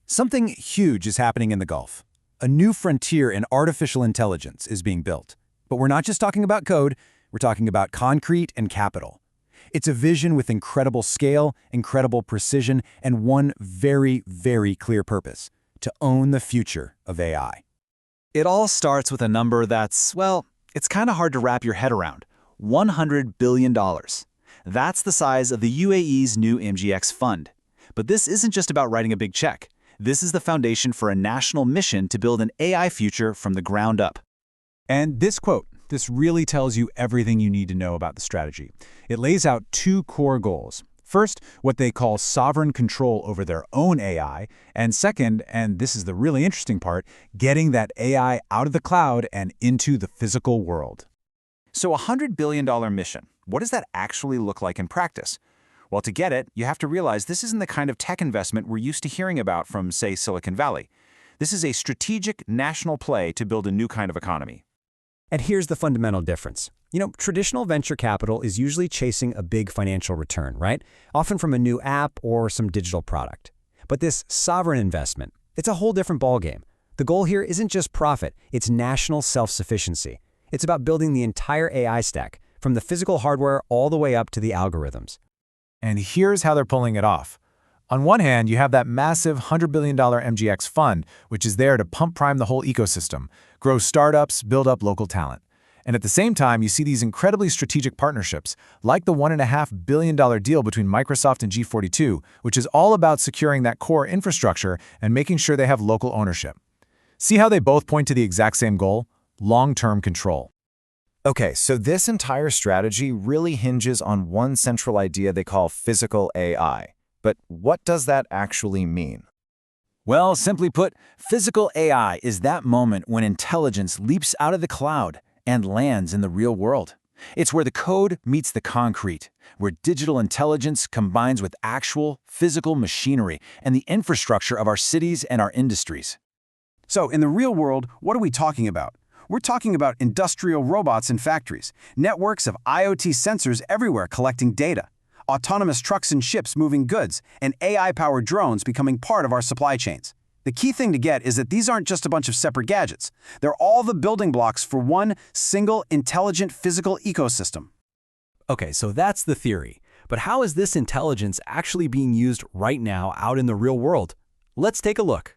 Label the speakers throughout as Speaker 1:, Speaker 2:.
Speaker 1: Something huge is happening in the Gulf. A new frontier in artificial intelligence is being built. But we're not just talking about code, we're talking about concrete and capital. It's a vision with incredible scale, incredible precision, and one very, very clear purpose: to own the future of AI.
Speaker 2: It all starts with a number that's, well, it's kind of hard to wrap your head around. $100 billion. That's the size of the UAE's new MGX Fund. But this isn't just about writing a big check. This is the foundation for a national mission to build an AI future from the ground up.
Speaker 3: And this quote, this really tells you everything you need to know about the strategy. It lays out two core goals. First, what they call sovereign control over their own AI, and second, and this is the really interesting part, getting that AI out of the cloud and into the physical world.
Speaker 2: So a $100 billion mission, what does that actually look like in practice? Well, to get it, you have to realize this isn't the kind of tech investment we're used to hearing about from, say, Silicon Valley. This is a strategic national play to build a new kind of economy.
Speaker 1: And here's the fundamental difference. Traditional venture capital is usually chasing a big financial return, right? Often from a new app or some digital product. But this sovereign investment, it's a whole different ballgame. The goal here isn't just profit, it's national self-sufficiency. It's about building the entire AI stack, from the physical hardware all the way up to the algorithms.
Speaker 4: And here's how they're pulling it off. On one hand, you have that massive $100 billion MGX fund, which is there to pump prime the whole ecosystem, grow startups, build up local talent. And at the same time, you see these incredibly strategic partnerships, like the $1.5 billion deal between Microsoft and G42, which is all about securing that core infrastructure and making sure they have local ownership. See how they both point to the exact same goal? Long-term control.
Speaker 5: Okay, so this entire strategy really hinges on one central idea they call physical AI. But what does that actually mean?
Speaker 2: Well, simply put, physical AI is that moment when intelligence leaps out of the cloud and lands in the real world. It's where the code meets the concrete, where digital intelligence combines with actual physical machinery and the infrastructure of our cities and our industries.
Speaker 6: So, in the real world, what are we talking about? We're talking about industrial robots in factories, networks of IoT sensors everywhere collecting data, autonomous trucks and ships moving goods, and AI-powered drones becoming part of our supply chains. The key thing to get is that these aren't just a bunch of separate gadgets. They're all the building blocks for one single, intelligent physical ecosystem.
Speaker 1: Okay, so that's the theory. But how is this intelligence actually being used right now out in the real world? Let's take a look.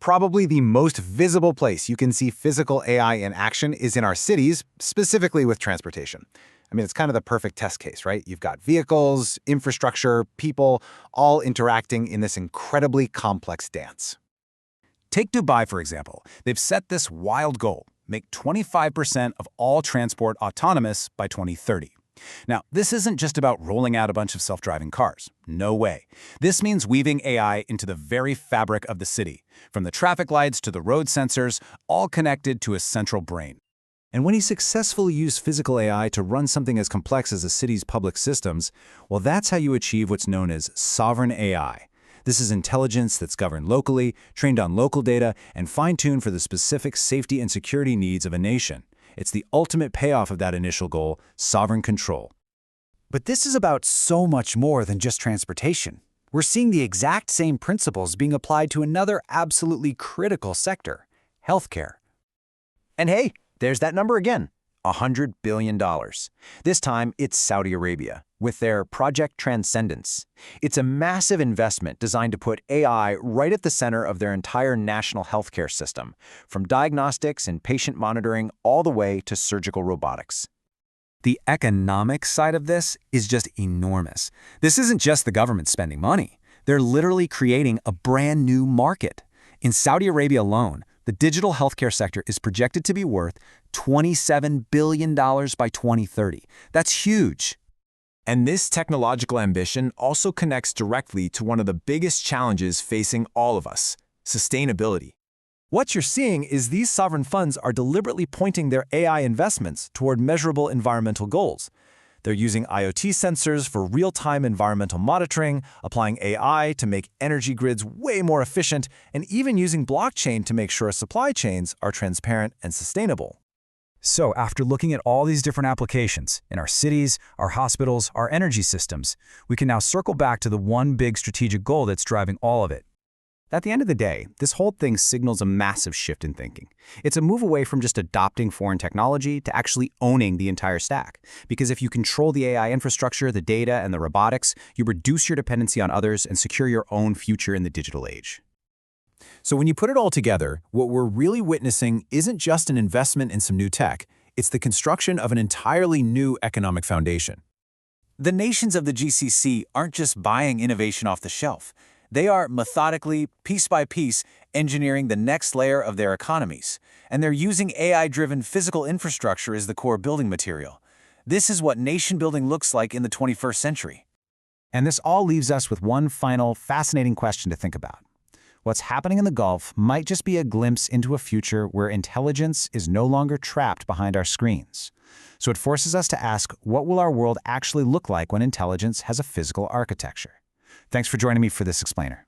Speaker 4: Probably the most visible place you can see physical AI in action is in our cities, specifically with transportation. I mean, it's kind of the perfect test case, right? You've got vehicles, infrastructure, people, all interacting in this incredibly complex dance.
Speaker 1: Take Dubai, for example. They've set this wild goal: make 25% of all transport autonomous by 2030. Now, this isn't just about rolling out a bunch of self-driving cars. No way. This means weaving AI into the very fabric of the city, from the traffic lights to the road sensors, all connected to a central brain. And when he successfully used physical AI to run something as complex as a city's public systems, well, that's how you achieve what's known as sovereign AI. This is intelligence that's governed locally, trained on local data, and fine-tuned for the specific safety and security needs of a nation. It's the ultimate payoff of that initial goal: sovereign control.
Speaker 7: But this is about so much more than just transportation. We're seeing the exact same principles being applied to another absolutely critical sector: healthcare. And hey, there's that number again, $100 billion. This time, it's Saudi Arabia, with their Project Transcendence. It's a massive investment designed to put AI right at the center of their entire national healthcare system, from diagnostics and patient monitoring all the way to surgical robotics.
Speaker 1: The economic side of this is just enormous. This isn't just the government spending money. They're literally creating a brand new market. In Saudi Arabia alone, the digital healthcare sector is projected to be worth $27 billion by 2030. That's huge.
Speaker 4: And this technological ambition also connects directly to one of the biggest challenges facing all of us: sustainability.
Speaker 1: What you're seeing is these sovereign funds are deliberately pointing their AI investments toward measurable environmental goals. They're using IoT sensors for real-time environmental monitoring, applying AI to make energy grids way more efficient, and even using blockchain to make sure supply chains are transparent and sustainable.
Speaker 3: So after looking at all these different applications in our cities, our hospitals, our energy systems, we can now circle back to the one big strategic goal that's driving all of it:
Speaker 6: At the end of the day, this whole thing signals a massive shift in thinking. It's a move away from just adopting foreign technology to actually owning the entire stack. Because if you control the AI infrastructure, the data, and the robotics, you reduce your dependency on others and secure your own future in the digital age.
Speaker 4: So when you put it all together, what we're really witnessing isn't just an investment in some new tech, it's the construction of an entirely new economic foundation.
Speaker 2: The nations of the GCC aren't just buying innovation off the shelf. They are methodically, piece by piece, engineering the next layer of their economies. And they're using AI-driven physical infrastructure as the core building material. This is what nation-building looks like in the 21st century.
Speaker 1: And this all leaves us with one final, fascinating question to think about. What's happening in the Gulf might just be a glimpse into a future where intelligence is no longer trapped behind our screens. So it forces us to ask, what will our world actually look like when intelligence has a physical architecture? Thanks for joining me for this explainer.